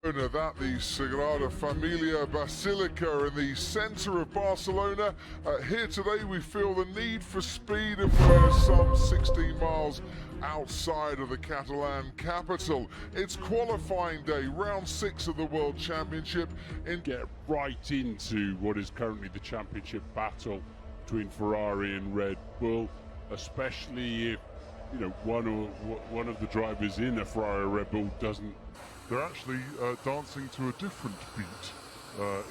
That the Sagrada Familia Basilica in the centre of Barcelona. Here today we feel the need for speed, and we're some 16 miles outside of the Catalan capital. It's qualifying day, round 6 of the World Championship. Get right into what is currently the championship battle between Ferrari and Red Bull, especially if one of the drivers in a Ferrari or Red Bull doesn't. They're actually dancing to a different beat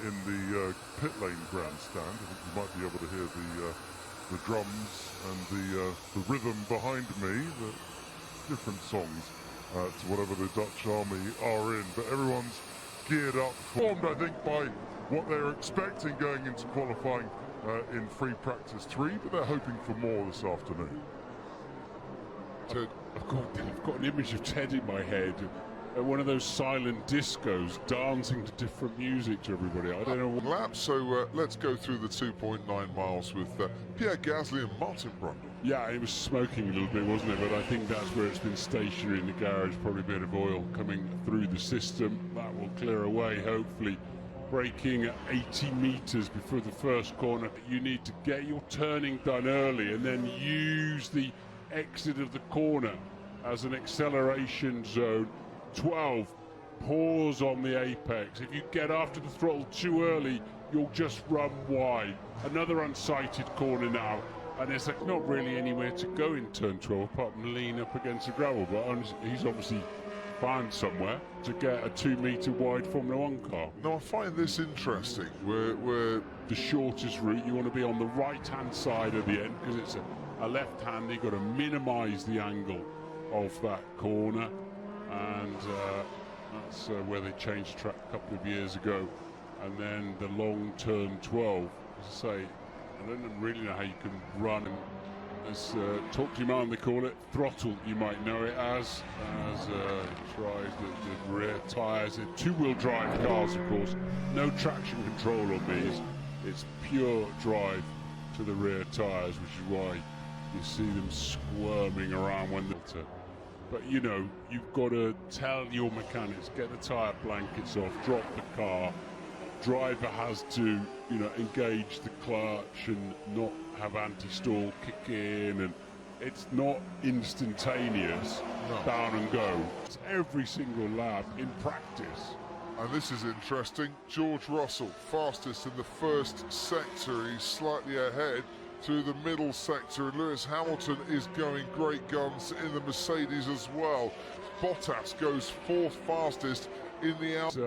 in the pit lane grandstand. I think you might be able to hear the drums and the rhythm behind me, the different songs to whatever the Dutch army are in. But everyone's geared up, formed I think by what they're expecting going into qualifying in free practice 3, but they're hoping for more this afternoon. I've got an image of Ted in my head. One of those silent discos dancing to different music to everybody. I don't know what lap, so let's go through the 2.9 miles with Pierre Gasly and Martin Brundle. Yeah, it was smoking a little bit, wasn't it? But I think that's where it's been stationary in the garage. Probably a bit of oil coming through the system. That will clear away, hopefully. Braking at 80 meters before the first corner. You need to get your turning done early and then use the exit of the corner as an acceleration zone. 12, pause on the apex. If you get after the throttle too early, you'll just run wide. Another unsighted corner now, and it's like not really anywhere to go in turn 12 apart from lean up against the gravel, but he's obviously found somewhere to get a 2 meter wide Formula 1 car. Now I find this interesting, where the shortest route, you want to be on the right hand side of the end because it's a left hand. You've got to minimize the angle of that corner. And that's where they changed track a couple of years ago. And then the long turn 12, as I say, I don't really know how you can run. And as Talk to Your Man, they call it, throttle, you might know it as tries the rear tyres. They're two-wheel drive cars, of course. No traction control on these. It's pure drive to the rear tyres, which is why you see them squirming around when they're. But you know, you've got to tell your mechanics, get the tyre blankets off, drop the car. Driver has to, engage the clutch and not have anti-stall kick in, and it's not instantaneous. No. Down and go. It's every single lap in practice. And this is interesting. George Russell, fastest in the first sector. He's slightly ahead through the middle sector, and Lewis Hamilton is going great guns in the Mercedes as well. Bottas goes 4th fastest in the out.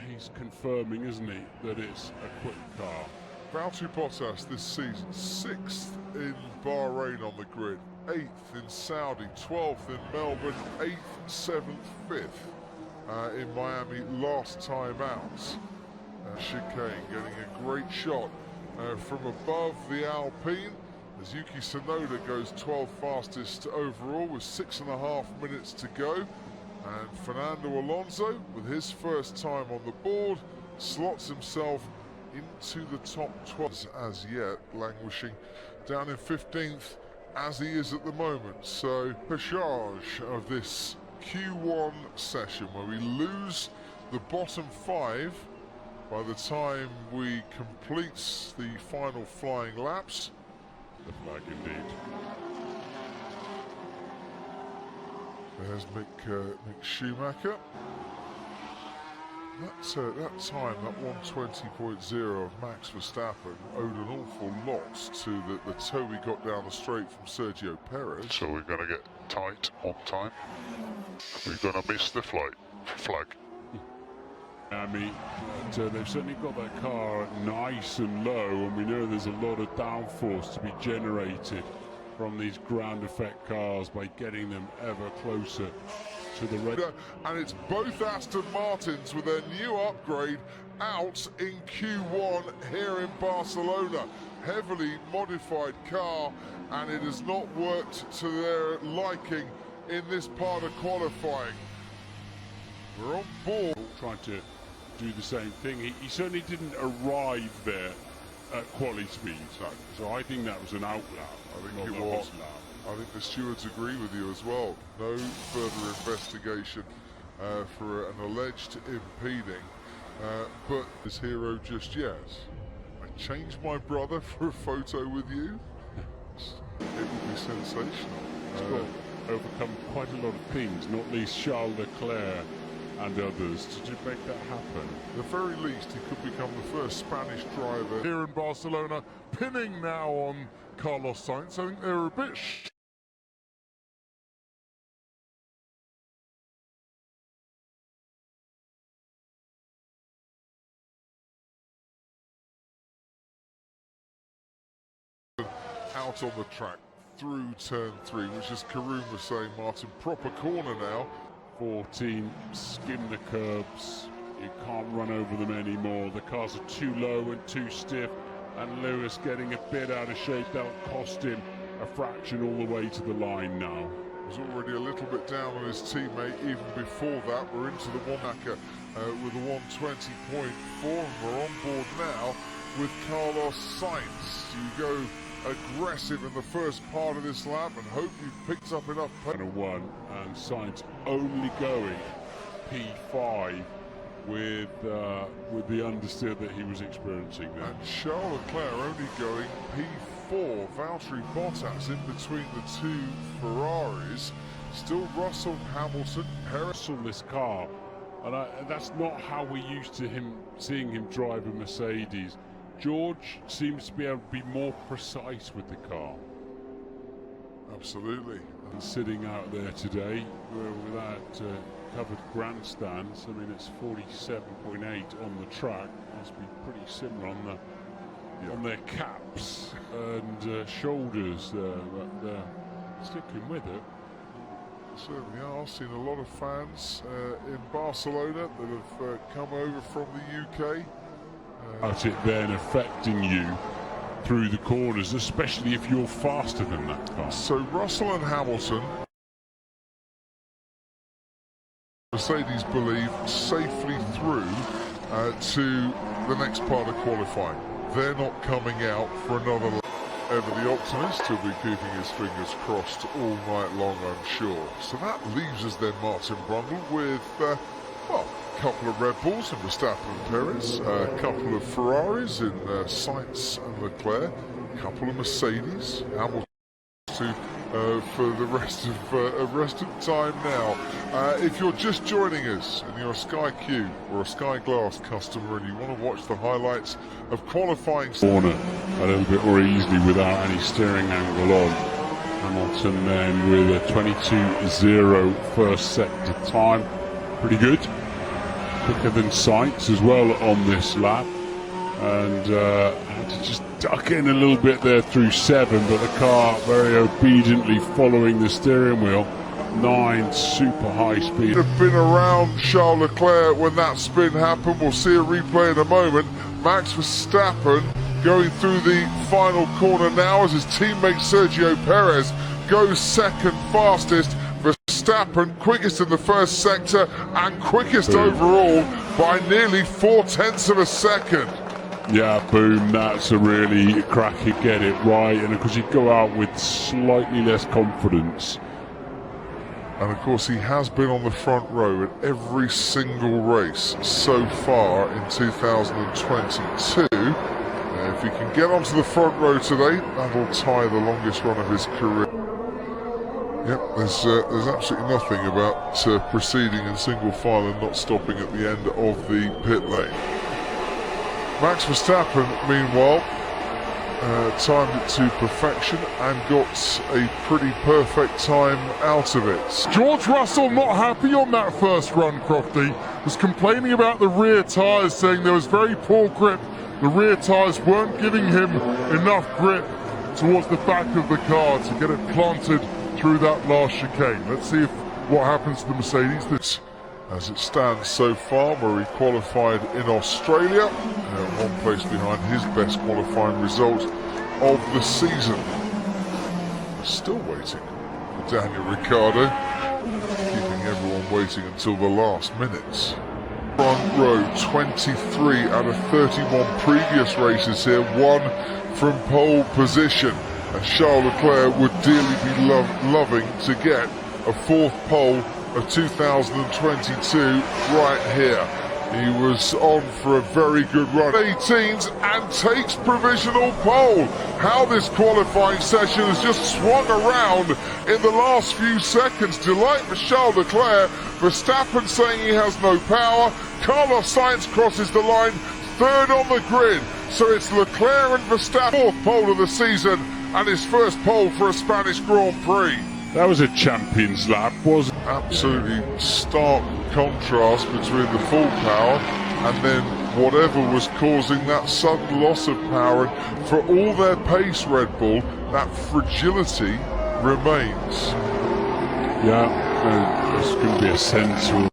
He's confirming, isn't he, that it's a quick car. Valtteri Bottas this season, 6th in Bahrain on the grid, 8th in Saudi, 12th in Melbourne, 8th, 7th, 5th in Miami last time out. Chicane getting a great shot from above the Alpine, as Yuki Tsunoda goes 12th fastest overall with 6.5 minutes to go. And Fernando Alonso, with his first time on the board, slots himself into the top 12 as yet, languishing down in 15th as he is at the moment. So, passage of this Q1 session where we lose the bottom 5 by the time we complete the final flying laps. The flag indeed. There's Mick Schumacher. That time, that 1:20.0 of Max Verstappen owed an awful lot to the toe he got down the straight from Sergio Perez. So we're going to get tight on time. We're going to miss the flag. They've certainly got that car nice and low, and we know there's a lot of downforce to be generated from these ground effect cars by getting them ever closer to the red. And it's both Aston Martins with their new upgrade out in Q1 here in Barcelona. Heavily modified car, and it has not worked to their liking in this part of qualifying. We're on board. Trying to do the same thing. He certainly didn't arrive there at quali speed, so I think that was an outlap. I think it was. I think the stewards agree with you as well. No further investigation for an alleged impeding, but his hero just yet. I changed my brother for a photo with you. It would be sensational. He's got to overcome quite a lot of things, not least Charles Leclerc and others, to make that happen. At the very least, he could become the first Spanish driver Here in Barcelona, pinning now on Carlos Sainz. I think they're a bit out on the track through turn 3, which, as Karoon was saying, Martin, proper corner now. 14, skim the curbs, you can't run over them anymore, the cars are too low and too stiff, and Lewis getting a bit out of shape. That'll cost him a fraction all the way to the line now. Was already a little bit down on his teammate even before that. We're into the one-hacker with a 120.4, and we're on board now with Carlos Sainz. You go aggressive in the first part of this lap and hope you've picked up enough pace. And Sainz only going P5 with the understeer that he was experiencing there. And Charles Leclerc only going P4. Valtteri Bottas in between the two Ferraris. Still Russell, Hamilton, Perez. This car, and that's not how we're used to seeing him drive a Mercedes. George seems to be able to be more precise with the car. Absolutely. And sitting out there today without covered grandstands, I mean, it's 47.8 on the track. Must be pretty similar on their caps and shoulders there, but they're sticking with it. Certainly are. I've seen a lot of fans in Barcelona that have come over from the UK. About it then affecting you through the corners, especially if you're faster than that car. So Russell and Hamilton, Mercedes believe, safely through to the next part of qualifying. They're not coming out for another lap. Ever the optimist, he'll be keeping his fingers crossed all night long, I'm sure. So that leaves us then, Martin Brundle, with well, a couple of Red Bulls in Verstappen and Perez, a couple of Ferraris in Sainz and Leclerc, a couple of Mercedes, Hamilton for the rest of the time now. If you're just joining us and you're a Sky Q or a Sky Glass customer and you want to watch the highlights of qualifying corner a little bit more easily without any steering angle on. Hamilton then with a 22.0 first sector time. Pretty good. Quicker than Sainz as well on this lap. And had to just duck in a little bit there through 7, but the car very obediently following the steering wheel. 9 super high speed. Have been around Charles Leclerc when that spin happened. We'll see a replay in a moment. Max Verstappen going through the final corner now as his teammate Sergio Perez goes second fastest. Verstappen quickest in the first sector and quickest overall by nearly 0.4 of a second. Yeah, boom, that's a really cracker, get it right, and of course he'd go out with slightly less confidence. And of course he has been on the front row at every single race so far in 2022. If he can get onto the front row today, that'll tie the longest run of his career. Yep, there's absolutely nothing about proceeding in single file and not stopping at the end of the pit lane. Max Verstappen, meanwhile, timed it to perfection and got a pretty perfect time out of it. George Russell not happy on that first run, Crofty. Was complaining about the rear tyres, saying there was very poor grip. The rear tyres weren't giving him enough grip towards the back of the car to get it planted through that last chicane. Let's see what happens to the Mercedes. This, as it stands so far, where he qualified in Australia, one place behind his best qualifying result of the season. Still waiting for Daniel Ricciardo, keeping everyone waiting until the last minutes. Front row, 23 out of 31 previous races here, 1 from pole position. And Charles Leclerc would dearly be loving to get a 4th pole of 2022 right here. He was on for a very good run. 18s and takes provisional pole. How this qualifying session has just swung around in the last few seconds. Delight for Charles Leclerc. Verstappen saying he has no power. Carlos Sainz crosses the line, third on the grid. So it's Leclerc and Verstappen, fourth pole of the season and his first pole for a Spanish Grand Prix. That was a champion's lap, wasn't it? Absolutely stark contrast between the full power and then whatever was causing that sudden loss of power. And for all their pace, Red Bull, that fragility remains. Yeah, there's going to be a sense of